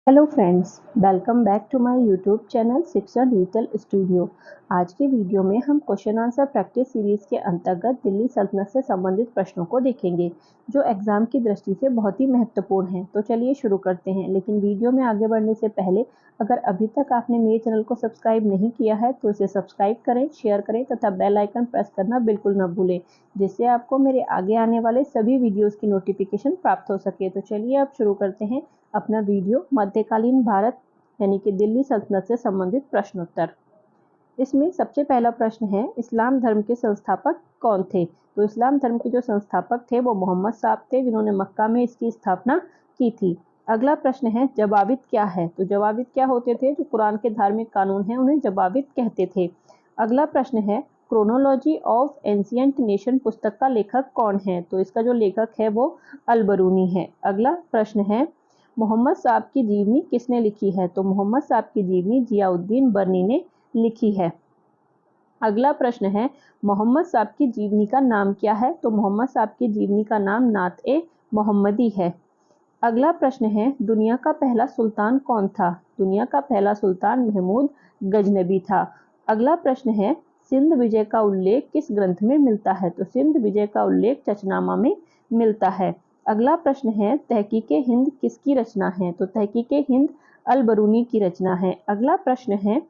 Hello friends, welcome back to my YouTube channel Shiksha digital studio. आज के video में हम क्वेश्चन आंसर प्रैक्टिस सीरीज के अंतर्गत दिल्ली सल्तनत से संबंधित प्रश्नों को देखेंगे जो एग्जाम की दृष्टि से बहुत ही महत्वपूर्ण हैं। तो चलिए शुरू करते हैं, लेकिन वीडियो में आगे बढ़ने से पहले अगर अभी तक आपने मेरे चैनल को सब्सक्राइब नहीं किया है तो इसे सब्सक्राइब करें, शेयर करें तथा बेल आइकन प्रेस करना बिल्कुल न भूलें, जिससे आपको मेरे आगे आने वाले सभी वीडियोज़ की नोटिफिकेशन प्राप्त हो सके। तो चलिए अब शुरू करते हैं अपना वीडियो मध्यकालीन भारत यानी कि दिल्ली सल्तनत से संबंधित प्रश्नोत्तर। इसमें सबसे पहला प्रश्न है, इस्लाम धर्म के संस्थापक कौन थे? तो इस्लाम धर्म के जो संस्थापक थे वो मोहम्मद साहब थे, जिन्होंने मक्का में इसकी स्थापना की थी। अगला प्रश्न है, जवाबित क्या है? तो जवाबित क्या होते थे? जो कुरान के धार्मिक कानून हैं उन्हें जवाबित कहते थे। अगला प्रश्न है, क्रोनोलॉजी ऑफ एंशियंट नेशन पुस्तक का लेखक कौन है? तो इसका जो लेखक है वो अल-बरूनी है। अगला प्रश्न है, मोहम्मद साहब की जीवनी किसने लिखी है? तो मोहम्मद साहब की जीवनी जियाउद्दीन बर्नी ने लिखी है। अगला प्रश्न है, मोहम्मद साहब की जीवनी का नाम क्या है? तो मोहम्मद साहब की जीवनी का नाम नात-ए-मोहम्मदी है। अगला प्रश्न है, दुनिया का पहला सुल्तान कौन था? दुनिया का पहला सुल्तान महमूद गजनबी था। अगला प्रश्न है, सिंध विजय का उल्लेख किस ग्रंथ में मिलता है? तो सिंध विजय का उल्लेख चचनामा में मिलता है। अगला प्रश्न है, तहकीके हिंद किसकी रचना है? तो तहकीके हिंद अल-बरूनी की रचना है। अगला प्रश्न है,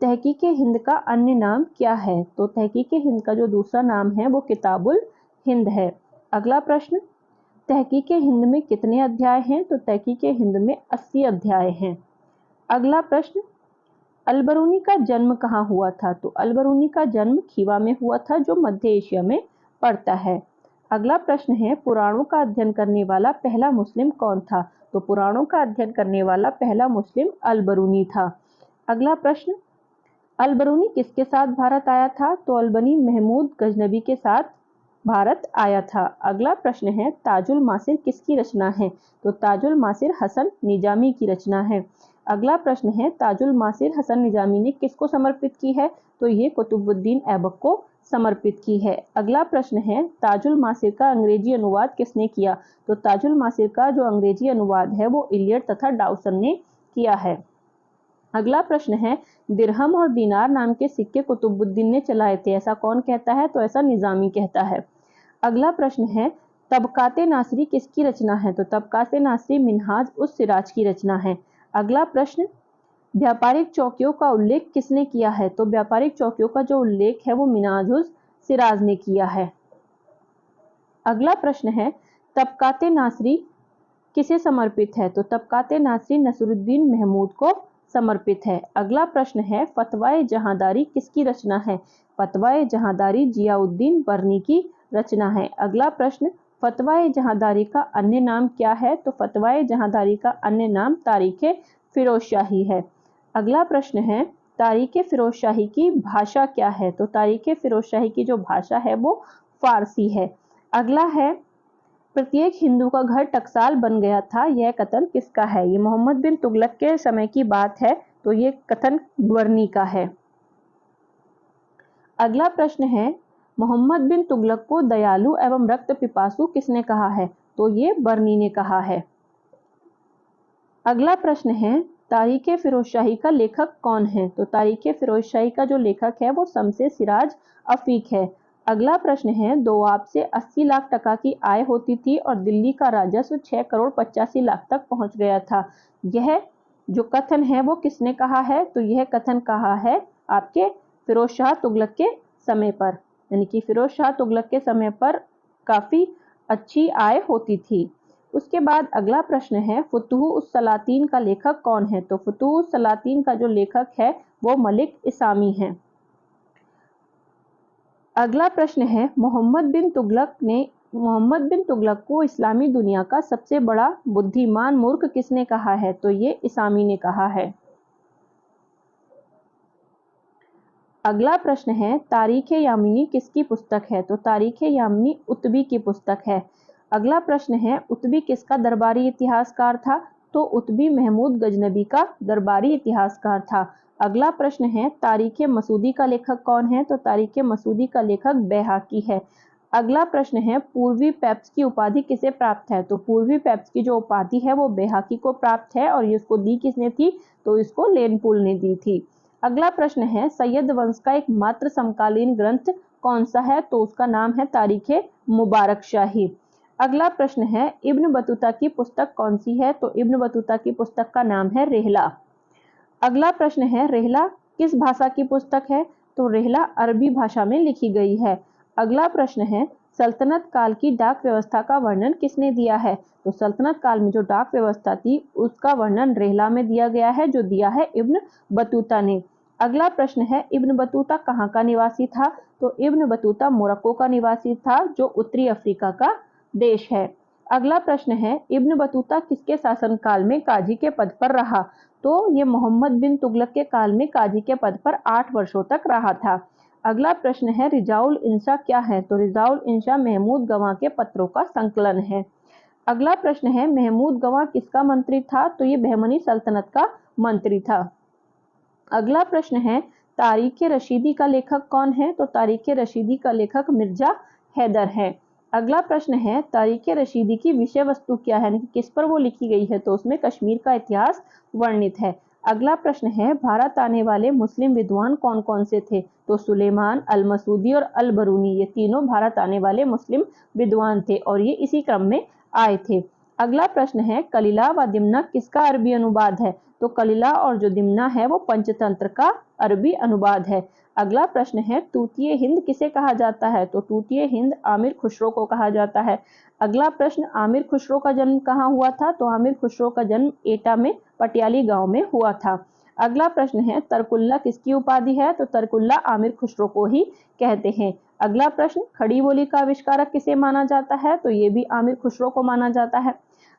तहकीके हिंद का अन्य नाम क्या है? तो तहकीके हिंद का जो दूसरा नाम है वो किताबुल हिंद है। अगला प्रश्न, तहकीके हिंद में कितने अध्याय हैं? तो तहकीके हिंद में 80 अध्याय हैं। अगला प्रश्न, अल-बरूनी का जन्म कहाँ हुआ था? तो अल-बरूनी का जन्म खीवा में हुआ था, जो मध्य एशिया में पड़ता है। अगला प्रश्न है, पुराणों का अध्ययन करने वाला पहला मुस्लिम कौन था? तो पुराणों का अध्ययन करने वाला पहला मुस्लिम अल-बरूनी था। अगला प्रश्न, अल-बरूनी किसके साथ भारत आया था? तो अल-बरूनी महमूद गजनबी के साथ भारत आया था। अगला प्रश्न है, ताजुल मासिर किसकी रचना है? तो ताजुल मासिर हसन निजामी की रचना है। अगला प्रश्न है, ताजुल मासिर हसन निजामी ने किसको समर्पित की है? तो ये कुतुबुद्दीन ऐबक को समर्पित की है। अगला प्रश्न है, ताजुल मासिर का अंग्रेजी अनुवाद किसने किया? तो ताजुल मासिर का जो अंग्रेजी अनुवाद है वो इलियट तथा डाउसन ने किया है। अगला प्रश्न है, दिरहम और दीनार नाम के सिक्के कुतुबुद्दीन ने चलाए थे, ऐसा कौन कहता है? तो ऐसा निजामी कहता है। अगला प्रश्न है, तबकाते नासरी किसकी रचना है? तो तबकाते नासरी मिनहाज उस सिराज की रचना है। अगला प्रश्न, व्यापारिक चौकियों का उल्लेख किसने किया है? तो व्यापारिक चौकियों का जो उल्लेख है वो मिनहाज उस सिराज ने किया है। अगला प्रश्न है, तबकाते नासरी किसे समर्पित है? तो तबकाते नासरी नसरुद्दीन महमूद को समर्पित है। अगला प्रश्न है, फतवाए जहांदारी किसकी रचना है? फतवाए जहांदारी जियाउद्दीन बर्नी की रचना है। अगला प्रश्न, फतवाए जहांदारी का अन्य नाम क्या है? तो फतवाए जहांदारी का अन्य नाम तारीखे फिरोजशाही है। अगला प्रश्न है, तारीखे फिरोजशाही की भाषा क्या है? तो तारीखे फिरोजशाही की जो भाषा है वो फारसी है। अगला है, प्रत्येक हिंदू का घर टकसाल बन गया था, यह कथन किसका है? ये मोहम्मद बिन तुगलक के समय की बात है, तो ये कथन बर्नी का है। अगला प्रश्न है, मोहम्मद बिन तुगलक को दयालु एवं रक्त पिपासु किसने कहा है? तो ये बर्नी ने कहा है। अगला प्रश्न है, तारीखे फिरोजशाही का लेखक कौन है? तो तारीखे फिरोजशाही का जो लेखक है वो शमसे सिराज अफीक है। अगला प्रश्न है, दोआब से 80 लाख टका की आय होती थी और दिल्ली का राजस्व 6 करोड़ 85 लाख तक पहुंच गया था, यह जो कथन है वो किसने कहा है? तो यह कथन कहा है आपके फिरोज शाह तुगलक के समय पर, यानी कि फिरोज शाह तुगलक के समय पर काफी अच्छी आय होती थी। उसके बाद अगला प्रश्न है, फुतुह उस सलातीन का लेखक कौन है? तो फुतुह उस सलातीन का जो लेखक है वो मलिक इसामी है। अगला प्रश्न है, मोहम्मद बिन तुगलक को इस्लामी दुनिया का सबसे बड़ा बुद्धिमान मूर्ख किसने कहा है? तो ये इसामी ने कहा है। अगला प्रश्न है, तारीख-ए यामिनी किसकी पुस्तक है? तो तारीख-ए यामिनी उतबी की पुस्तक है। अगला प्रश्न है, उतबी किसका दरबारी इतिहासकार था? तो उतबी महमूद गजनबी का दरबारी इतिहासकार था। अगला प्रश्न है, तारीख-ए मसूदी का लेखक कौन है? तो तारीख-ए मसूदी का लेखक बैहाकी है। अगला प्रश्न है पूर्वी पेप्स की उपाधि किसे प्राप्त है? तो पूर्वी पेप्स की जो उपाधि है वो बेहाकी को प्राप्त है और इसको दी किसने थी? तो इसको लेनपुल ने दी थी। अगला प्रश्न है सैयद वंश का एक मात्र समकालीन ग्रंथ कौन सा है? तो उसका नाम है तारीखे मुबारक शाही। अगला प्रश्न है इब्न बतूता की पुस्तक कौन सी है? तो इब्न बतूता की पुस्तक का नाम है रेहला। अगला प्रश्न है रेहला किस भाषा की पुस्तक है? तो रेहला अरबी भाषा में लिखी गई है। अगला प्रश्न है सल्तनत काल की डाक व्यवस्था का वर्णन किसने दिया है? तो सल्तनत काल में जो डाक व्यवस्था थी उसका वर्णन रेहला में दिया गया है, जो दिया है इब्न बतूता ने। अगला प्रश्न है इब्न बतूता कहाँ का निवासी था? तो इब्न बतूता मोरक्को का निवासी था, जो उत्तरी अफ्रीका का देश है। अगला प्रश्न है इब्न बतूता किसके शासनकाल में काजी के पद पर रहा? तो ये मोहम्मद बिन तुगलक के काल में काजी के पद पर 8 वर्षों तक रहा था। अगला प्रश्न है रिजाउल इंशा क्या है? तो रिजाउल इंशा महमूद गवां के पत्रों का संकलन है। अगला प्रश्न है महमूद गवां किसका मंत्री था? तो ये बहमनी सल्तनत का मंत्री था। अगला प्रश्न है तारीख रशीदी का लेखक कौन है? तो तारीख रशीदी का लेखक मिर्जा हैदर है। अगला प्रश्न है तारीख रशीदी की विषय वस्तु क्या है, किस पर वो लिखी गई है? तो उसमें कश्मीर का इतिहास वर्णित है। अगला प्रश्न है भारत आने वाले मुस्लिम विद्वान कौन कौन से थे? तो सुलेमान, अल मसूदी और अल बरूनी, ये तीनों भारत आने वाले मुस्लिम विद्वान थे और ये इसी क्रम में आए थे। अगला प्रश्न है कलिला व दिमना किसका अरबी अनुवाद है? तो कलिला और जो दिमना है वो पंचतंत्र का अरबी अनुवाद है। अगला प्रश्न है तूतीय हिंद किसे कहा जाता है? तो तूतीय हिंद आमिर खुसरो को कहा जाता है। अगला प्रश्न आमिर खुसरो का जन्म कहाँ हुआ था? तो आमिर खुसरो का जन्म एटा में पटियाली गांव में हुआ था। अगला प्रश्न है तरकुल्ला किसकी उपाधि है? तो तरकुल्ला आमिर खुसरो को ही कहते हैं। अगला प्रश्न खड़ी बोली का आविष्कारक किसे माना जाता है? तो ये भी आमिर खुसरो को माना जाता है।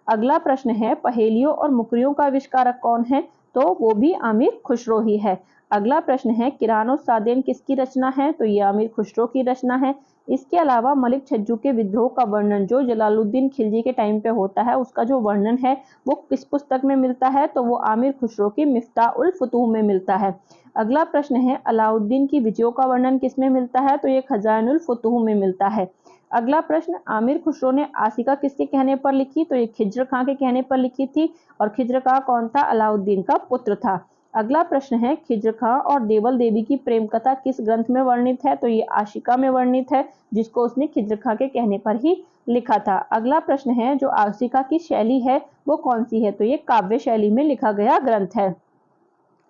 अगला प्रश्न है पहेलियों और मुकरियों का आविष्कारक कौन है? तो वो भी आमिर खुसरो ही है। अगला प्रश्न है किरानो सादेन किसकी रचना है? तो ये आमिर खुसरो की रचना है। इसके अलावा मलिक छज्जू के विद्रोह का वर्णन जो जलालुद्दीन खिलजी के टाइम पे होता है, उसका जो वर्णन है वो किस पुस्तक में मिलता है? तो वो आमिर खुसरो की मिफ्ताह उल फुतूह में मिलता है। अगला प्रश्न है अलाउद्दीन की विजयों का वर्णन किस में मिलता है? तो ये खजानुल फुतूह में मिलता है। अगला प्रश्न आमिर खुसरो ने आसिका किसके कहने पर लिखी? तो ये खिज्र खां के कहने पर लिखी थी और खिज्र खां कौन था? अलाउद्दीन का पुत्र था। अगला प्रश्न है खिज्र खां और देवल देवी की प्रेम कथा किस ग्रंथ में वर्णित है? तो ये आशिका में वर्णित है, जिसको उसने खिज्र खां के कहने पर ही लिखा था। अगला प्रश्न है जो आशिका की शैली है वो कौन सी है? तो ये काव्य शैली में लिखा गया ग्रंथ है।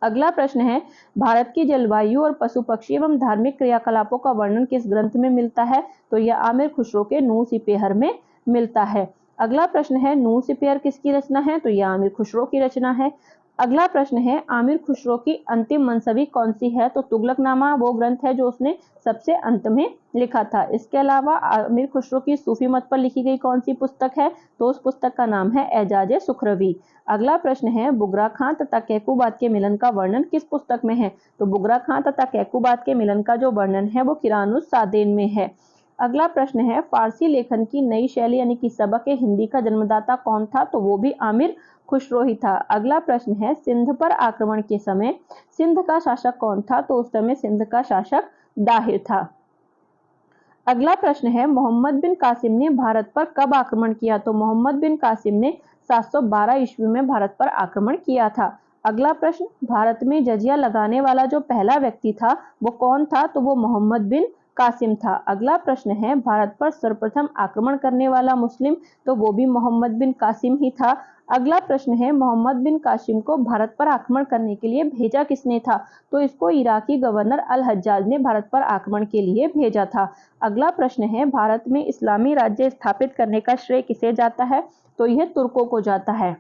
अगला प्रश्न है भारत की जलवायु और पशु पक्षी एवं धार्मिक क्रियाकलापों का वर्णन किस ग्रंथ में मिलता है? तो यह आमिर खुसरो के नूह सिपेहर में मिलता है। अगला प्रश्न है नूह सिपेहर किसकी रचना है? तो यह आमिर खुसरो की रचना है। अगला प्रश्न है आमिर खुसरो की अंतिम मनसबी कौन सी है? तो तुगलकनामा वो ग्रंथ है जो उसने सबसे अंत में लिखा था। इसके अलावा आमिर खुसरो की सूफी मत पर लिखी गई कौन सी पुस्तक है? तो उस पुस्तक का नाम है एजाज सुखरवी। अगला प्रश्न है बुगरा खां तथा कैकुबाद के मिलन का वर्णन किस पुस्तक में है? तो बुगरा खां तथा कैकुबाद के मिलन का जो वर्णन है वो किरानुस सादेन में है। अगला प्रश्न है फारसी लेखन की नई शैली यानी कि सबक हिंदी का जन्मदाता कौन था? तो वो भी आमिर खुसरो ही था। अगला प्रश्न है सिंध पर आक्रमण के समय सिंध का शासक कौन था? तो उस समय सिंध का शासक दाहिर था। अगला प्रश्न है मोहम्मद बिन कासिम ने भारत पर कब आक्रमण किया? तो मोहम्मद बिन कासिम ने 712 ईस्वी में भारत पर आक्रमण किया था। अगला प्रश्न भारत में जजिया लगाने वाला जो पहला व्यक्ति था वो कौन था? तो वो मोहम्मद बिन कासिम था। अगला प्रश्न है भारत पर सर्वप्रथम आक्रमण करने वाला मुस्लिम? तो वो भी मोहम्मद बिन कासिम ही था। अगला प्रश्न है मोहम्मद बिन कासिम को भारत पर आक्रमण करने के लिए भेजा किसने था? तो इसको इराकी गवर्नर अल हज्जाज ने भारत पर आक्रमण के लिए भेजा था। अगला प्रश्न है भारत में इस्लामी राज्य स्थापित करने का श्रेय किसे जाता है? तो यह तुर्कों को जाता है,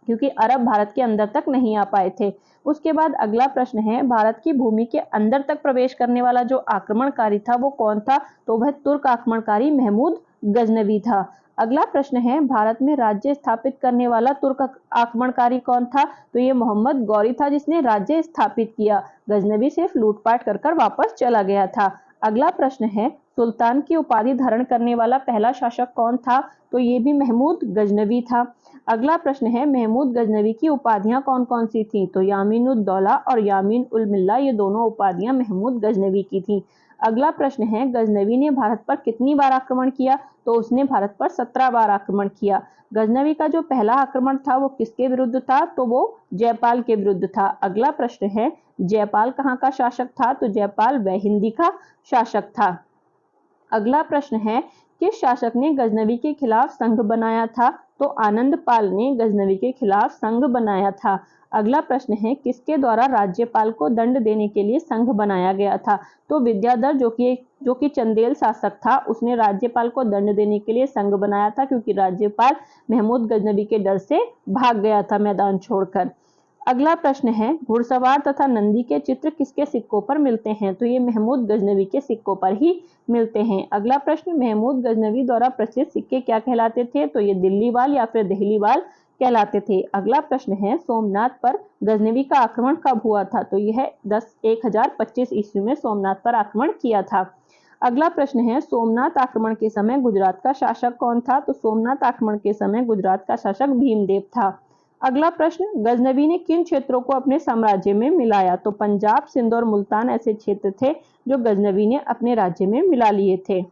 क्योंकि अरब भारत के अंदर तक नहीं आ पाए थे। उसके बाद अगला प्रश्न है भारत की भूमि के अंदर तक प्रवेश करने वाला जो आक्रमणकारी था वो कौन था? तो वह तुर्क आक्रमणकारी महमूद गजनवी था। अगला प्रश्न है भारत में राज्य स्थापित करने वाला तुर्क आक्रमणकारी कौन था? तो ये मोहम्मद गौरी था जिसने राज्य स्थापित किया। गजनवी सिर्फ लूटपाट कर वापस चला गया था। अगला प्रश्न है सुल्तान की उपाधि धारण करने वाला पहला शासक कौन था? तो ये भी महमूद गजनवी था। अगला प्रश्न है महमूद गजनवी की उपाधियां कौन कौन सी थी? तो यामीन उद दौला और यामीन उल मिल्ला, ये दोनों उपाधियां महमूद गजनवी की थी। अगला प्रश्न है, गजनवी ने भारत पर कितनी बार आक्रमण किया? तो उसने भारत पर 17 बार आक्रमण किया। गजनवी का जो पहला आक्रमण था वो किसके विरुद्ध था? तो वो जयपाल के विरुद्ध था। अगला प्रश्न है, जयपाल कहाँ का शासक था? तो जयपाल वहिंदी का शासक था। अगला प्रश्न है, किस शासक ने गजनवी के खिलाफ संघ बनाया था? तो आनंदपाल ने गजनवी के खिलाफ संघ बनाया था। अगला प्रश्न है, किसके द्वारा राज्यपाल को दंड देने के लिए संघ बनाया गया था? तो विद्याधर जो कि चंदेल शासक था, उसने राज्यपाल को दंड देने के लिए संघ बनाया था, क्योंकि राज्यपाल महमूद गजनवी के डर से भाग गया था मैदान छोड़कर। अगला प्रश्न है, घुड़सवार तथा नंदी के चित्र किसके सिक्कों पर मिलते हैं? तो ये महमूद गजनवी के सिक्कों पर ही मिलते हैं। अगला प्रश्न, महमूद गजनवी द्वारा प्रचलित सिक्के क्या कहलाते थे? तो ये दिल्ली वाल या फिर दहली वाल कहलाते थे। अगला प्रश्न है, सोमनाथ पर गजनवी का आक्रमण कब हुआ था? तो यह 1025 ईस्वी में सोमनाथ पर आक्रमण किया था। अगला प्रश्न है, सोमनाथ आक्रमण के समय गुजरात का शासक कौन था? तो सोमनाथ आक्रमण के समय गुजरात का शासक भीमदेव था। अगला प्रश्न, गजनवी ने किन क्षेत्रों को अपने साम्राज्य में मिलाया? तो पंजाब, सिंध और मुल्तान ऐसे क्षेत्र थे जो गजनवी ने अपने राज्य में मिला लिए थे।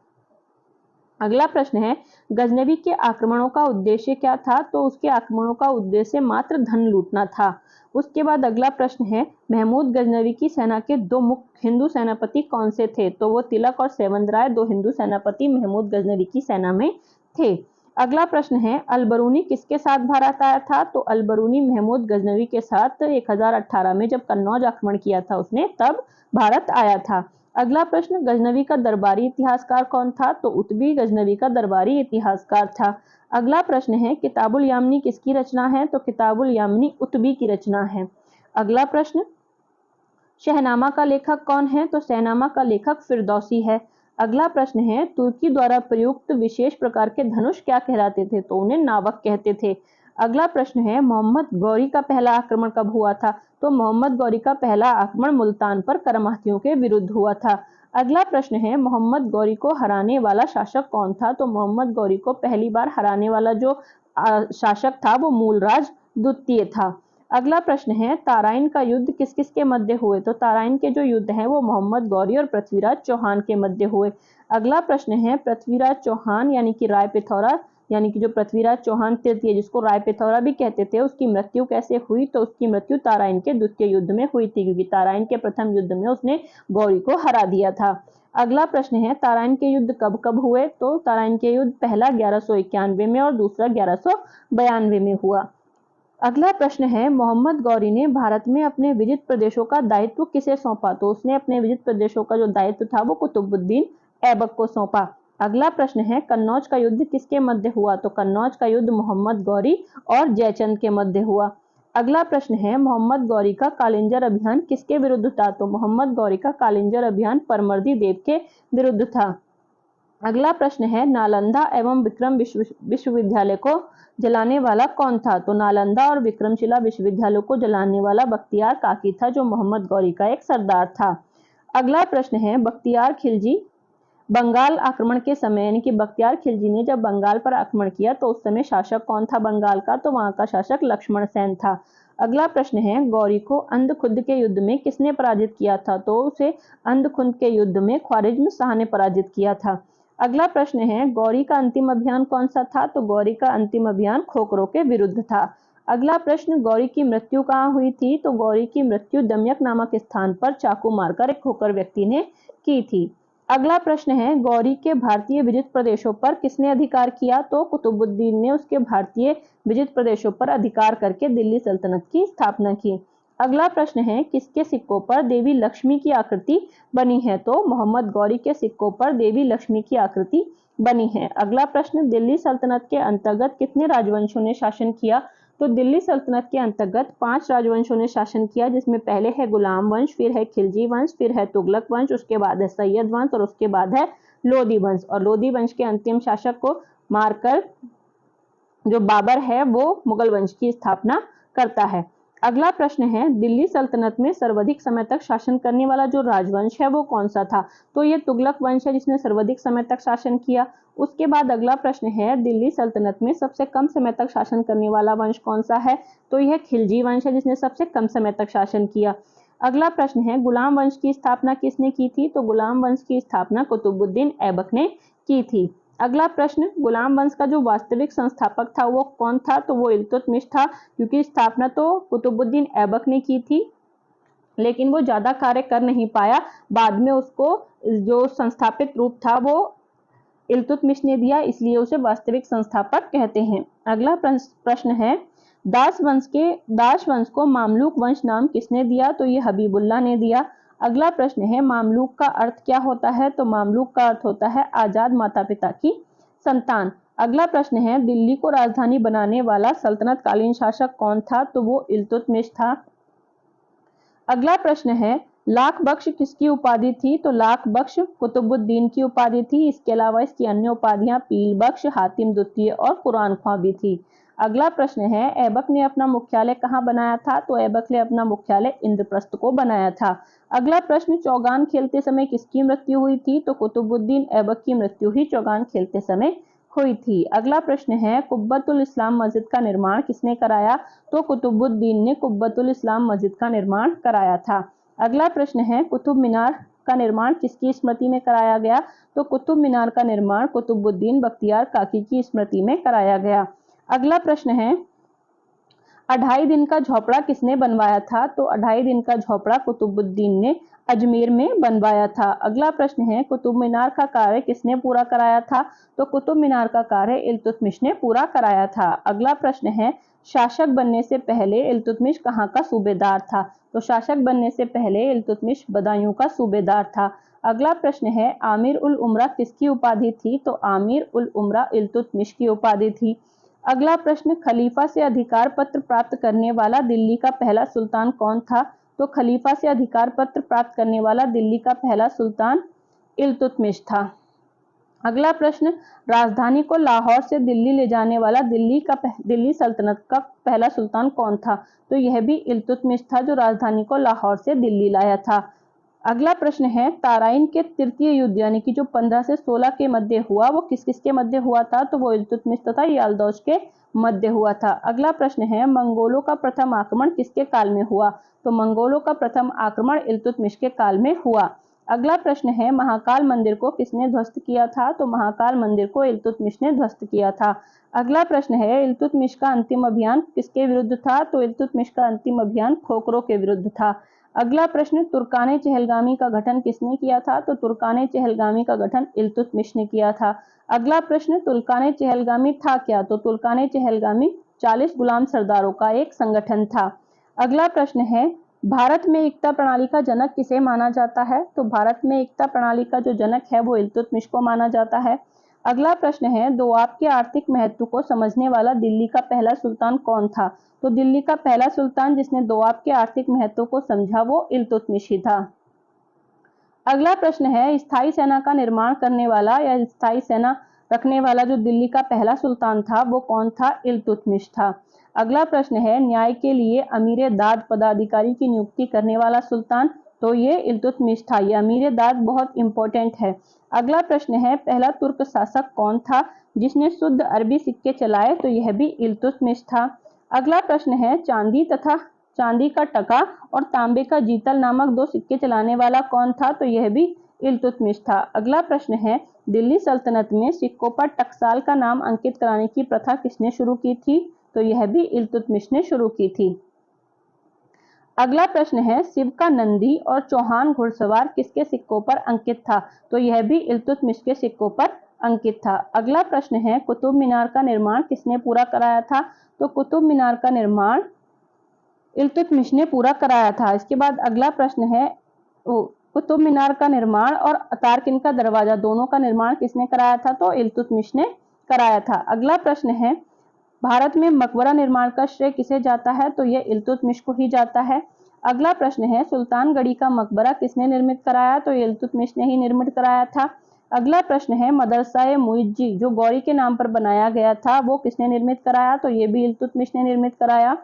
अगला प्रश्न है, गजनवी के आक्रमणों का उद्देश्य क्या था? तो उसके आक्रमणों का उद्देश्य मात्र धन लूटना था। उसके बाद अगला प्रश्न है, महमूद गजनवी की सेना के दो मुख्य हिंदू सेनापति कौन से थे? तो वो तिलक और सेवंत राय, दो हिंदू सेनापति महमूद गजनवी की सेना में थे। अगला प्रश्न है, अलबरूनी किसके साथ भारत आया था? तो अलबरूनी महमूद गजनवी के साथ 1018 में जब कन्नौज आक्रमण किया था उसने, तब भारत आया था। अगला प्रश्न, गजनवी का दरबारी इतिहासकार कौन था? तो उतबी गजनवी का दरबारी इतिहासकार था। अगला प्रश्न है, किताबुल यामिनी किसकी रचना है? तो किताबुल यामिनी उतबी की रचना है। अगला प्रश्न, शहनामा का लेखक कौन है? तो शहनामा का लेखक फिरदौसी है। अगला प्रश्न है, तुर्की द्वारा प्रयुक्त विशेष प्रकार के धनुष क्या कहलाते थे? तो उन्हें नावक कहते थे। अगला प्रश्न है, मोहम्मद गौरी का पहला आक्रमण कब हुआ था? तो मोहम्मद गौरी का पहला आक्रमण मुल्तान पर करमाहतियों के विरुद्ध हुआ था। अगला प्रश्न है, मोहम्मद गौरी को हराने वाला शासक कौन था? तो मोहम्मद गौरी को पहली बार हराने वाला जो शासक था वो मूलराज द्वितीय था। अगला प्रश्न है, ताराइन का युद्ध किस किस के मध्य हुए? तो ताराइन के जो युद्ध हैं वो मोहम्मद गौरी और पृथ्वीराज चौहान के मध्य हुए। अगला प्रश्न है, पृथ्वीराज चौहान यानी कि राय पिथौरा यानी कि जो पृथ्वीराज चौहान तृतीय, जिसको राय पिथौरा भी कहते थे, उसकी मृत्यु कैसे हुई? तो उसकी मृत्यु ताराइन के द्वितीय युद्ध में हुई थी, क्योंकि ताराइन के प्रथम युद्ध में उसने गौरी को हरा दिया था। अगला प्रश्न है, ताराइन के युद्ध कब कब हुए? तो ताराइन के युद्ध पहला 1191 में और दूसरा 1192 में हुआ। अगला प्रश्न है, मोहम्मद गौरी ने भारत में अपने विजित प्रदेशों का दायित्व किसे सौंपा? तो उसने अपने विजित प्रदेशों का जो दायित्व था वो कुतुबुद्दीन ऐबक को सौंपा। अगला प्रश्न है, कन्नौज का युद्ध किसके मध्य हुआ? तो कन्नौज का युद्ध मोहम्मद गौरी और जयचंद के मध्य हुआ। अगला प्रश्न है, मोहम्मद गौरी का कालिंजर अभियान किसके विरुद्ध था? तो मोहम्मद गौरी का कालिंजर अभियान परमर्दी देव के विरुद्ध था। अगला प्रश्न है, नालंदा एवं विक्रम विश्वविद्यालय को जलाने वाला कौन था? तो नालंदा और विक्रमशिला विश्वविद्यालय को जलाने वाला बख्तियार काकी था, जो मोहम्मद गौरी का एक सरदार था। अगला प्रश्न है, बख्तियार खिलजी बंगाल आक्रमण के समय यानी कि बख्तियार खिलजी ने जब बंगाल पर आक्रमण किया तो उस समय शासक कौन था बंगाल का? तो वहां का शासक लक्ष्मण सेन था। अगला प्रश्न है, गौरी को अंधखुंद के युद्ध में किसने पराजित किया था? तो उसे अंधखुंद के युद्ध में ख्वारिज्म शाह ने पराजित किया था। अगला प्रश्न है, गौरी का अंतिम अभियान कौन सा था? तो गौरी का अंतिम अभियान खोखरों के विरुद्ध था। अगला प्रश्न, गौरी की मृत्यु कहाँ हुई थी? तो गौरी की मृत्यु दमयक नामक स्थान पर चाकू मारकर एक खोखर व्यक्ति ने की थी। अगला प्रश्न है, गौरी के भारतीय विजित प्रदेशों पर किसने अधिकार किया? तो कुतुबुद्दीन ने उसके भारतीय विजित प्रदेशों पर अधिकार करके दिल्ली सल्तनत की स्थापना की। अगला प्रश्न है, किसके सिक्कों पर देवी लक्ष्मी की आकृति बनी है? तो मोहम्मद गौरी के सिक्कों पर देवी लक्ष्मी की आकृति बनी है। अगला प्रश्न, दिल्ली सल्तनत के अंतर्गत कितने राजवंशों ने शासन किया? तो दिल्ली सल्तनत के अंतर्गत 5 राजवंशों ने शासन किया, जिसमें पहले है गुलाम वंश, फिर है खिलजी वंश, फिर है तुगलक वंश, उसके बाद है सैयद वंश और उसके बाद है लोधी वंश। और लोधी वंश के अंतिम शासक को मारकर जो बाबर है वो मुगल वंश की स्थापना करता है। अगला प्रश्न है, दिल्ली सल्तनत में सर्वाधिक समय तक शासन करने वाला जो राजवंश है वो कौन सा था? तो ये तुगलक वंश है, जिसने सर्वाधिक समय तक शासन किया। उसके बाद अगला प्रश्न है, दिल्ली सल्तनत में सबसे कम समय तक शासन करने वाला वंश कौन सा है? तो यह खिलजी वंश है, जिसने सबसे कम समय तक शासन किया। अगला प्रश्न है गुलाम वंश की स्थापना किसने की थी? तो गुलाम वंश की स्थापना कुतुबुद्दीन ऐबक ने की थी। अगला प्रश्न, गुलाम वंश का जो वास्तविक संस्थापक था वो कौन था? तो वो इल्तुतमिश था, क्योंकि स्थापना तो कुतुबुद्दीन ऐबक ने की थी, लेकिन वो ज्यादा कार्य कर नहीं पाया। बाद में उसको जो संस्थापित रूप था वो इल्तुतमिश ने दिया, इसलिए उसे वास्तविक संस्थापक कहते हैं। अगला प्रश्न है दास वंश को मामलूक वंश नाम किसने दिया? तो ये हबीबुल्लाह ने दिया। अगला प्रश्न है मामलूक का अर्थ क्या होता है? तो मामलूक का अर्थ होता है आजाद माता पिता की संतान। अगला प्रश्न है दिल्ली को राजधानी बनाने वाला सल्तनत कालीन शासक कौन था? तो वो इल्तुतमिश था। अगला प्रश्न है लाख बख्श किसकी उपाधि थी? तो लाख बख्श कुतुबुद्दीन की उपाधि थी। इसके अलावा इसकी अन्य उपाधियां पील बख्श, हातिम द्वितीय और कुरान ख्वां भी थी। अगला प्रश्न है ऐबक ने अपना मुख्यालय कहाँ बनाया था? तो ऐबक ने अपना मुख्यालय इंद्रप्रस्थ को बनाया था। अगला प्रश्न चौगान खेलते समय किसकी मृत्यु हुई थी? तो कुतुबुद्दीन ऐबक की मृत्यु ही चौगान खेलते समय हुई थी। अगला प्रश्न है कुब्बतुल इस्लाम मस्जिद का निर्माण किसने कराया? तो कुतुबुद्दीन ने कुब्बतुल इस्लाम मस्जिद का निर्माण कराया था। अगला प्रश्न है कुतुब मीनार का निर्माण किसकी स्मृति में कराया गया? तो कुतुब मीनार का निर्माण कुतुबुद्दीन बख्तियार काकी की स्मृति में कराया गया। अगला प्रश्न है 2.5 दिन का झोपड़ा किसने बनवाया था? तो 2.5 दिन का झोपड़ा कुतुबुद्दीन ने अजमेर में बनवाया था। अगला प्रश्न है कुतुब मीनार का कार्य किसने पूरा कराया था? तो कुतुब मीनार का कार्य इल्तुतमिश ने पूरा कराया था। अगला प्रश्न है शासक बनने से पहले इल्तुतमिश कहाँ का सूबेदार था? तो शासक बनने से पहले इल्तुतमिश बदायूं का सूबेदार था। अगला प्रश्न है आमिर उल उमरा किसकी उपाधि थी? तो आमिर उल उमरा इल्तुतमिश की उपाधि थी। अगला प्रश्न खलीफा से अधिकार पत्र प्राप्त करने वाला दिल्ली का पहला सुल्तान कौन था? तो खलीफा से अधिकार पत्र प्राप्त करने वाला दिल्ली का पहला सुल्तान इल्तुतमिश था। अगला प्रश्न राजधानी को लाहौर से दिल्ली ले जाने वाला दिल्ली सल्तनत का पहला सुल्तान कौन था? तो यह भी इल्तुतमिश था, जो राजधानी को लाहौर से दिल्ली लाया था। अगला प्रश्न है ताराइन के तृतीय युद्ध यानी कि जो 15 से 16 के मध्य हुआ वो किस किस के मध्य हुआ था? तो वो इल्तुतमिश तथा याल्दौज के मध्य हुआ था। अगला प्रश्न है मंगोलों का प्रथम आक्रमण किसके काल में हुआ? तो मंगोलों का प्रथम आक्रमण इल्तुतमिश के काल में हुआ। अगला प्रश्न है महाकाल मंदिर को किसने ध्वस्त किया था? तो महाकाल मंदिर को इल्तुतमिश ने ध्वस्त किया था। अगला प्रश्न है इल्तुतमिश का अंतिम अभियान किसके विरुद्ध था? तो इल्तुतमिश का अंतिम अभियान खोखरों के विरुद्ध था। अगला प्रश्न तुर्काने चहलगामी का गठन किसने किया था? तो तुर्काने चहलगामी का गठन इल्तुतमिश ने किया था। अगला प्रश्न तुर्काने चहलगामी था क्या? तो तुर्काने चहलगामी 40 गुलाम सरदारों का एक संगठन था। अगला प्रश्न है भारत में एकता प्रणाली का जनक किसे माना जाता है? तो भारत में एकता प्रणाली का जो जनक है वो इल्तुतमिश को माना जाता है। अगला प्रश्न है दोआब के आर्थिक महत्व को समझने वाला दिल्ली का पहला सुल्तान कौन था? तो दिल्ली का पहला सुल्तान जिसने दोआब के आर्थिक महत्व को समझा वो इल्तुतमिश ही था। अगला प्रश्न है स्थायी सेना का निर्माण करने वाला या स्थायी सेना रखने वाला जो दिल्ली का पहला सुल्तान था वो कौन था? इल्तुतमिश था। अगला प्रश्न है न्याय के लिए अमीर दाद पदाधिकारी की नियुक्ति करने वाला सुल्तान? तो ये इल्तुतमिश था। ये अमीर दाद बहुत इंपॉर्टेंट है। अगला प्रश्न है पहला तुर्क शासक कौन था जिसने शुद्ध अरबी सिक्के चलाए? तो यह भी इल्तुतमिश था। अगला प्रश्न है चांदी का टका और तांबे का जीतल नामक 2 सिक्के चलाने वाला कौन था? तो यह भी इल्तुतमिश था। अगला प्रश्न है दिल्ली सल्तनत में सिक्कों पर टकसाल का नाम अंकित कराने की प्रथा किसने शुरू की थी? तो यह भी इल्तुतमिश ने शुरू की थी। अगला प्रश्न है शिव का नंदी और चौहान घुड़सवार किसके सिक्कों पर अंकित था? तो यह भी इल्तुतमिश के सिक्कों पर अंकित था। अगला प्रश्न है कुतुब मीनार का निर्माण किसने पूरा कराया था? तो कुतुब मीनार का निर्माण इल्तुतमिश ने पूरा कराया था। इसके बाद अगला प्रश्न है कुतुब मीनार का निर्माण और तारकिन का दरवाजा दोनों का निर्माण किसने कराया था? तो इल्तुतमिश ने कराया था। अगला प्रश्न है भारत में मकबरा निर्माण का श्रेय किसे जाता है? तो यह इल्तुतमिश को ही जाता है। अगला प्रश्न है सुल्तानगढ़ी का मकबरा किसने निर्मित कराया? तो इल्तुतमिश ने ही निर्मित कराया था। अगला प्रश्न है मदरसा-ए मुइज्जी जो गौरी के नाम पर बनाया गया था वो किसने निर्मित कराया? तो ये भी इल्तुतमिश ने निर्मित कराया।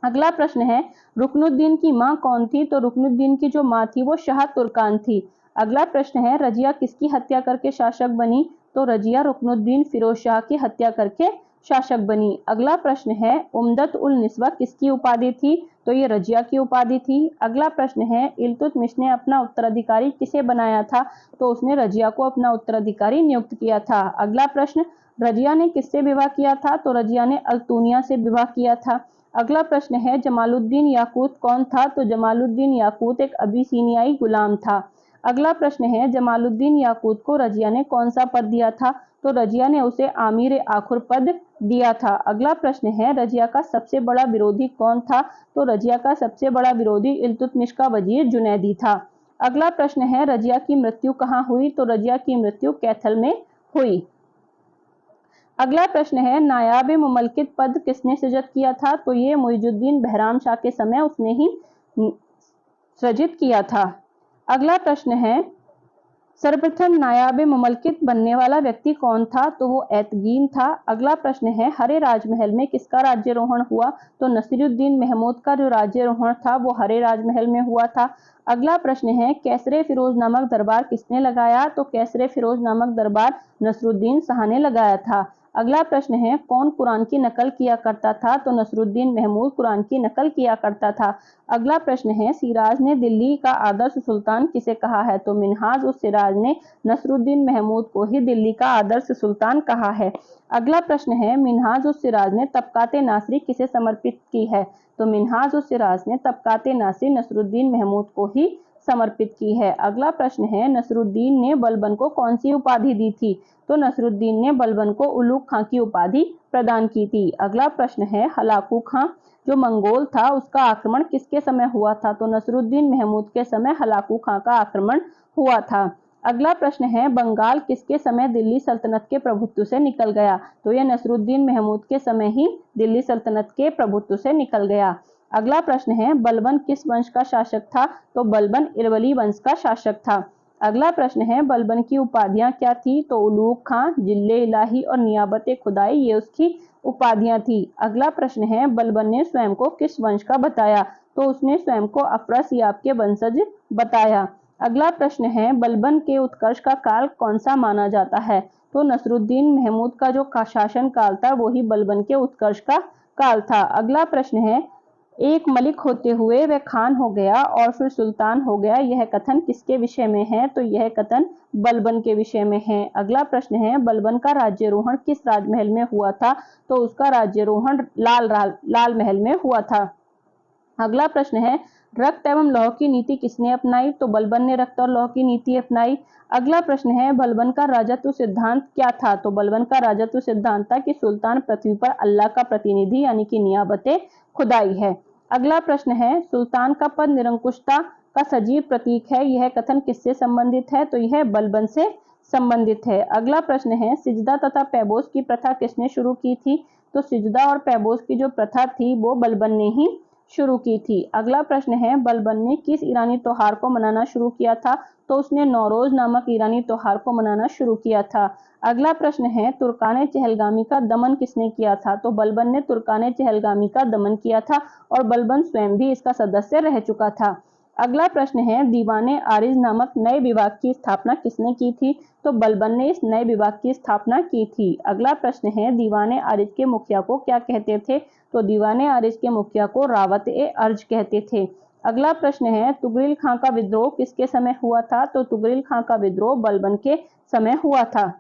अगला प्रश्न है रुकनुद्दीन की मां कौन थी? तो रुकनुद्दीन की जो मां थी वो शाह तुर्कान थी। अगला प्रश्न है रजिया किसकी हत्या करके शासक बनी? तो रजिया रुकनुद्दीन फिरोज शाह की हत्या करके शासक बनी। अगला प्रश्न है उम्दत उल निस्वा किसकी उपाधि थी, तो ये रजिया की उपाधि थी। अगला प्रश्न है इल्तुतमिश ने अपना उत्तराधिकारी किसे बनाया था, तो उसने रजिया को अपना उत्तराधिकारी नियुक्त किया था। अगला प्रश्न रजिया ने किससे विवाह किया था, तो रजिया ने अल्तुनिया से विवाह किया था। अगला प्रश्न है जमालुद्दीन याकूत कौन था, तो जमालुद्दीन याकूत एक अबिसीनियाई गुलाम था। अगला प्रश्न है जमालुद्दीन याकूत को रजिया ने कौन सा पद दिया था, तो रजिया ने उसे आमिर आखुर पद दिया था। अगला प्रश्न है रजिया का सबसे बड़ा विरोधी कौन था, तो रजिया का सबसे बड़ा विरोधी इल्तुतमिश का वजीर जुनैदी था। अगला प्रश्न है रजिया की मृत्यु कहाँ हुई, तो रजिया की मृत्यु कैथल में हुई। अगला प्रश्न है नायाब मुमलकित पद किसने सृजित किया था, तो ये मुइजुद्दीन बहराम शाह के समय उसने ही सृजित किया था। अगला प्रश्न है सर्वप्रथम नायाब मुमलकित बनने वाला व्यक्ति कौन था, तो वो एतगीन था। अगला प्रश्न है हरे राजमहल में किसका राज्यारोहण हुआ, तो नसीरुद्दीन महमूद का जो राज्यारोहण था वो हरे राजमहल में हुआ था। अगला प्रश्न है कैसरे फिरोज नामक दरबार किसने लगाया, तो कैसरे फिरोज नामक दरबार नसरुद्दीन शाह ने लगाया था। अगला प्रश्न है कौन कुरान की नकल किया करता था, तो नसरुद्दीन महमूद कुरान की नकल किया करता था। अगला प्रश्न है सिराज ने दिल्ली का आदर्श सुल्तान किसे कहा है, तो मिन्हाज उस सिराज ने नसरुद्दीन महमूद को ही दिल्ली का आदर्श सुल्तान कहा है। अगला प्रश्न है मिन्हाज उस सिराज ने तबकाते नासरी किसे समर्पित की है, तो मिन्हाज उस सिराज ने तबकाते नासरी नसरुद्दीन महमूद को ही समर्पित की है। अगला प्रश्न है नसरुद्दीन ने बलबन को कौन सी उपाधि दी थी, तो नसरुद्दीन ने बलबन को उलूग खां की उपाधि प्रदान की थी। अगला प्रश्न है हलाकू खां जो मंगोल था उसका आक्रमण किसके समय हुआ था, तो नसरुद्दीन महमूद के समय हलाकू खां का आक्रमण हुआ था। अगला प्रश्न है बंगाल किसके समय दिल्ली सल्तनत के प्रभुत्व से निकल गया, तो यह नसरुद्दीन महमूद के समय ही दिल्ली सल्तनत के प्रभुत्व से निकल गया। अगला प्रश्न है बलबन किस वंश का शासक था, तो बलबन इरवली वंश का शासक था। अगला प्रश्न है बलबन की उपाधियां क्या थी, तो उलूग खां, जिल्ले इलाही और नियाबत खुदाई ये उसकी उपाधियां थी। अगला प्रश्न है बलबन ने स्वयं को किस वंश का बताया, तो उसने स्वयं को अफरासियाब के वंशज बताया। अगला प्रश्न है बलबन के उत्कर्ष का काल कौन सा माना जाता है, तो नसरुद्दीन महमूद का जो शासन काल था वही बलबन के उत्कर्ष का काल था। अगला प्रश्न है एक मलिक होते हुए वह खान हो गया और फिर सुल्तान हो गया, यह कथन किसके विषय में है, तो यह कथन बलबन के विषय में है। अगला प्रश्न है बलबन का राज्यारोहण किस राजमहल में हुआ था, तो उसका राज्यारोहण लाल महल में हुआ था। अगला प्रश्न है रक्त एवं लौह की नीति किसने अपनाई, तो बलबन ने रक्त और लौह की नीति अपनाई। अगला प्रश्न है बलबन का राजत्व सिद्धांत क्या था, तो बलबन का राजत्व सिद्धांत था कि सुल्तान पृथ्वी पर अल्लाह का प्रतिनिधि यानी कि नियाबते खुदाई है। अगला प्रश्न है सुल्तान का पद निरंकुशता का सजीव प्रतीक है, यह कथन किससे संबंधित है, तो यह बलबन से संबंधित है। अगला प्रश्न है सिजदा तथा पैबोस की प्रथा किसने शुरू की थी, तो सिजदा और पैबोस की जो प्रथा थी वो बलबन ने ही शुरू की थी। अगला प्रश्न है बलबन ने किस ईरानी त्योहार को मनाना शुरू किया था, तो उसने नौरोज नामक ईरानी त्योहार को मनाना शुरू किया था। अगला प्रश्न है तुर्काने चहलगामी का दमन किसने किया था, तो बलबन ने तुर्काने चहलगामी का दमन किया था और बलबन स्वयं भी इसका सदस्य रह चुका था। अगला प्रश्न है दीवाने आरिज नामक नए विभाग की स्थापना किसने की थी, तो बलबन ने इस नए विभाग की स्थापना की थी। अगला प्रश्न है दीवाने आरिज के मुखिया को क्या कहते थे, तो दीवाने आरिज के मुखिया को रावत ए अर्ज कहते थे। अगला प्रश्न है तुगरिल खां का विद्रोह किसके समय हुआ था, तो तुगरिल खां का विद्रोह बलबन के समय हुआ था।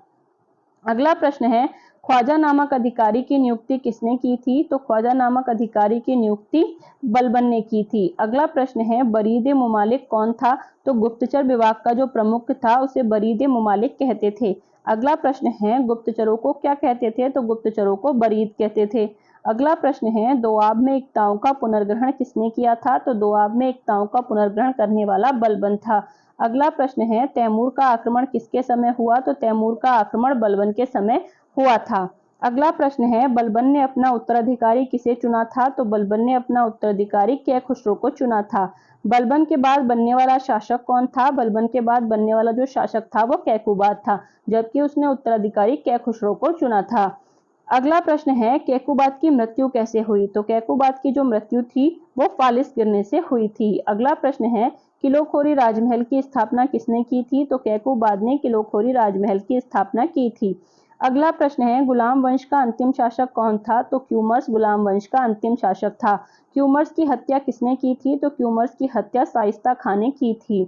अगला प्रश्न है ख्वाजा नामक अधिकारी की नियुक्ति किसने की थी, तो ख्वाजा नामक अधिकारी की नियुक्ति बलबन ने की थी। अगला प्रश्न है बरीद मुमालिक कौन था, तो गुप्तचर विभाग का जो प्रमुख था उसे बरीद मुमालिक कहते थे। अगला प्रश्न है गुप्तचरों को क्या कहते थे, तो गुप्तचरों को बरीद कहते थे। अगला प्रश्न है दोआब में एकताओं का पुनर्ग्रहण किसने किया था, तो दोआब में एकताओं का पुनर्ग्रहण करने वाला बलबन था। अगला प्रश्न है तैमूर का आक्रमण किसके समय हुआ, तो तैमूर का आक्रमण बलबन के समय हुआ था। अगला प्रश्न है बलबन ने अपना उत्तराधिकारी किसे चुना था, तो बलबन ने अपना उत्तराधिकारी कैखुसरो को चुना था। बलबन के बाद बनने वाला शासक कौन था, बलबन के बाद बनने वाला जो शासक था वो कैकुबाद था, जबकि उसने उत्तराधिकारी कैखुसरो को चुना था। अगला प्रश्न है कैकुबाद की मृत्यु कैसे हुई, तो कैकुबाद की जो मृत्यु थी वो फालिस गिरने से हुई थी। अगला प्रश्न है किलोखोरी राजमहल की स्थापना किसने की थी, तो कैकुबाद ने किलोखोरी राजमहल की स्थापना की थी। अगला प्रश्न है, गुलाम वंश का अंतिम शासक कौन था? तो क्यूमर्स गुलाम वंश का अंतिम शासक था। क्यूमर्स की हत्या किसने की थी? तो क्यूमर्स की हत्या शाइस्ता खां ने की थी।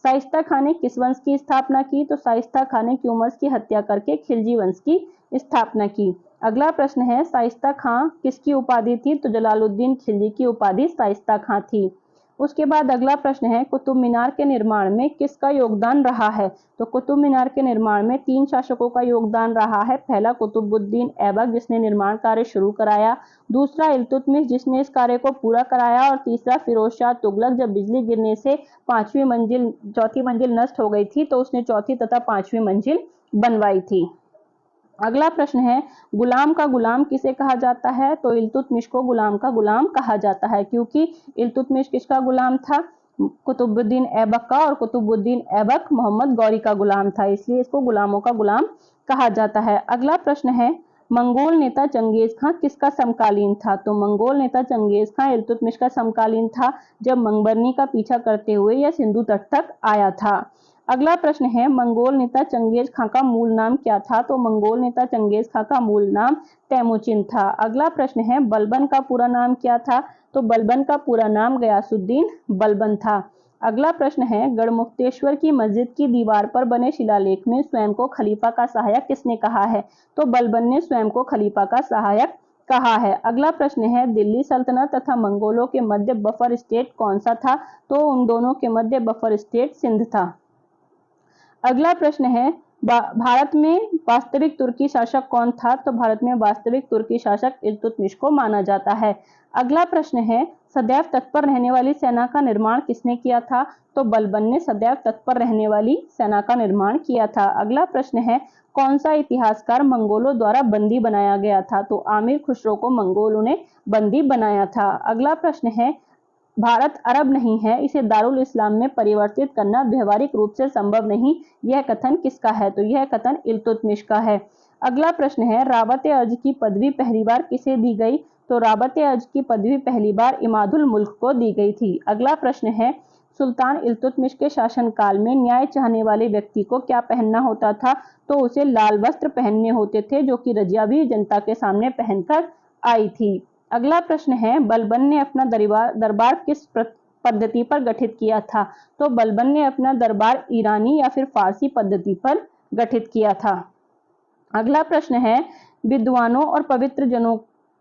शाइस्ता खां ने किस वंश की स्थापना की? तो शाइस्ता खां ने क्यूमर्स की हत्या करके खिलजी वंश की स्थापना की। अगला प्रश्न है, शाइस्ता खां किसकी उपाधि थी? तो जलालुद्दीन खिलजी की उपाधि शाइस्ता खां थी। उसके बाद अगला प्रश्न है, कुतुब मीनार के निर्माण में किसका योगदान रहा है? तो कुतुब मीनार के निर्माण में 3 शासकों का योगदान रहा है। पहला कुतुबुद्दीन ऐबक जिसने निर्माण कार्य शुरू कराया, दूसरा इल्तुतमिश जिसने इस कार्य को पूरा कराया और तीसरा फिरोज शाह तुगलक जब बिजली गिरने से चौथी मंजिल नष्ट हो गई थी तो उसने चौथी तथा 5वीं मंजिल बनवाई थी। अगला प्रश्न है, गुलाम का गुलाम किसे कहा जाता है? तो इल्तुतमिश को गुलाम का गुलाम कहा जाता है, क्योंकि इल्तुतमिश किसका गुलाम था? कुतुबुद्दीन ऐबक का, और कुतुबुद्दीन ऐबक मोहम्मद गौरी का गुलाम था, इसलिए इसको गुलामों का गुलाम कहा जाता है। अगला प्रश्न है, मंगोल नेता चंगेज खां किसका समकालीन था? तो मंगोल नेता चंगेज खां इल्तुतमिश का समकालीन था, जब मंगबरनी का पीछा करते हुए यह सिंधु तट तक आया था। अगला प्रश्न है, मंगोल नेता चंगेज खां का मूल नाम क्या था? तो मंगोल नेता चंगेज खां का मूल नाम तैमूचिन था। अगला प्रश्न है, बलबन का पूरा नाम क्या था? तो बलबन का पूरा नाम गयासुद्दीन बलबन था। अगला प्रश्न है, गढ़मुक्तेश्वर की मस्जिद की दीवार पर बने शिलालेख में स्वयं को खलीफा का सहायक किसने कहा है? तो बलबन ने स्वयं को खलीफा का सहायक कहा है। अगला प्रश्न है, दिल्ली सल्तनत तथा मंगोलों के मध्य बफर स्टेट कौन सा था? तो उन दोनों के मध्य बफर स्टेट सिंध था। अगला प्रश्न है, भारत में वास्तविक तुर्की शासक कौन था? तो भारत में वास्तविक तुर्की शासक इल्तुतमिश को माना जाता है। अगला प्रश्न है, सदैव तत्पर रहने वाली सेना का निर्माण किसने किया था? तो बलबन ने सदैव तत्पर रहने वाली सेना का निर्माण किया था। अगला प्रश्न है, कौन सा इतिहासकार मंगोलों द्वारा बंदी बनाया गया था? तो आमिर खुसरो को मंगोलों ने बंदी बनाया था। अगला प्रश्न है, भारत अरब नहीं है, इसे दारुल इस्लाम में परिवर्तित करना व्यवहारिक रूप से संभव नहीं, यह कथन किसका है? तो यह कथन इल्तुतमिश का है। अगला प्रश्न है, राबत-ए-अज की पदवी पहली बार किसे दी गई? तो राबत-ए-अज की पदवी पहली बार इमादुल मुल्क को दी गई थी। अगला प्रश्न है, सुल्तान इल्तुतमिश के शासनकाल में न्याय चाहने वाले व्यक्ति को क्या पहनना होता था? तो उसे लाल वस्त्र पहनने होते थे, जो कि रजिया भी जनता के सामने पहनकर आई थी। अगला प्रश्न है, बलबन ने अपना दरबार किस पद्धति पर गठित किया था? तो बलबन ने अपना दरबार ईरानी या फिर फारसी पद्धति पर गठित किया था। अगला प्रश्न है, विद्वानों और पवित्र जनों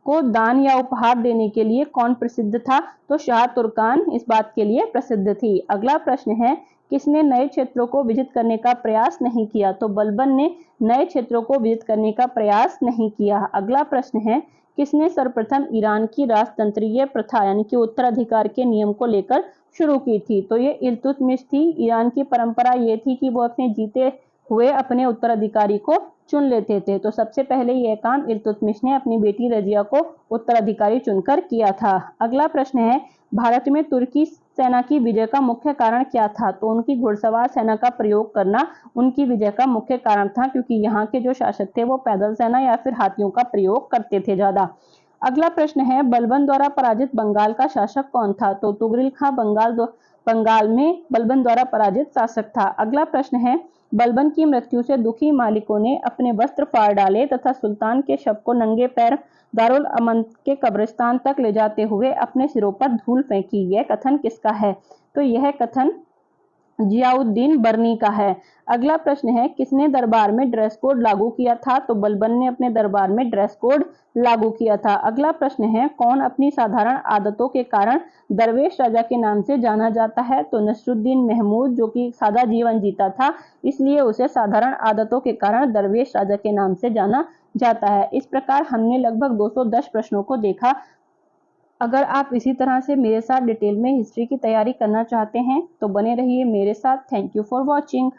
को दान या उपहार देने के लिए कौन प्रसिद्ध था? तो शाह तुर्कान इस बात के लिए प्रसिद्ध थी। अगला प्रश्न है, किसने नए क्षेत्रों को विजित करने का प्रयास नहीं किया? तो बलबन ने नए क्षेत्रों को विजित करने का प्रयास नहीं किया। अगला प्रश्न है, किसने सर्वप्रथम ईरान की राजतंत्रीय प्रथा यानी कि उत्तराधिकार के नियम को लेकर शुरू की थी? तो ये इल्तुतमिश थी। ईरान की परंपरा ये थी कि वो अपने जीते हुए अपने उत्तराधिकारी को चुन लेते थे, तो सबसे पहले यह काम इल्तुतमिश ने अपनी बेटी रजिया को उत्तराधिकारी चुनकर किया था। अगला प्रश्न है, भारत में तुर्की सेना की विजय का मुख्य कारण क्या था? तो उनकी घुड़सवार सेना का प्रयोग करना उनकी विजय का मुख्य कारण था, क्योंकि यहाँ के जो शासक थे वो पैदल सेना या फिर हाथियों का प्रयोग करते थे ज्यादा। अगला प्रश्न है, बलबन द्वारा पराजित बंगाल का शासक कौन था? तो तुगरिल खां बंगाल में बलबन द्वारा पराजित शासक था। अगला प्रश्न है, बलबन की मृत्यु से दुखी मालिकों ने अपने वस्त्र फाड़ डाले तथा सुल्तान के शव को नंगे पैर दारुल अमन के कब्रिस्तान तक ले जाते हुए अपने सिरों पर धूल फेंकी, यह कथन किसका है? तो यह कथन जियाउद्दीन बर्नी का है। अगला प्रश्न है, किसने दरबार में ड्रेस कोड लागू किया था? तो बलबन ने अपने दरबार में ड्रेस कोड लागू किया था। अगला प्रश्न है, कौन अपनी साधारण आदतों के कारण दरवेश राजा के नाम से जाना जाता है? तो नसरुद्दीन महमूद, जो कि सादा जीवन जीता था, इसलिए उसे साधारण आदतों के कारण दरवेश राजा के नाम से जाना जाता है। इस प्रकार हमने लगभग 210 प्रश्नों को देखा। अगर आप इसी तरह से मेरे साथ डिटेल में हिस्ट्री की तैयारी करना चाहते हैं तो बने रहिए मेरे साथ। Thank you for watching.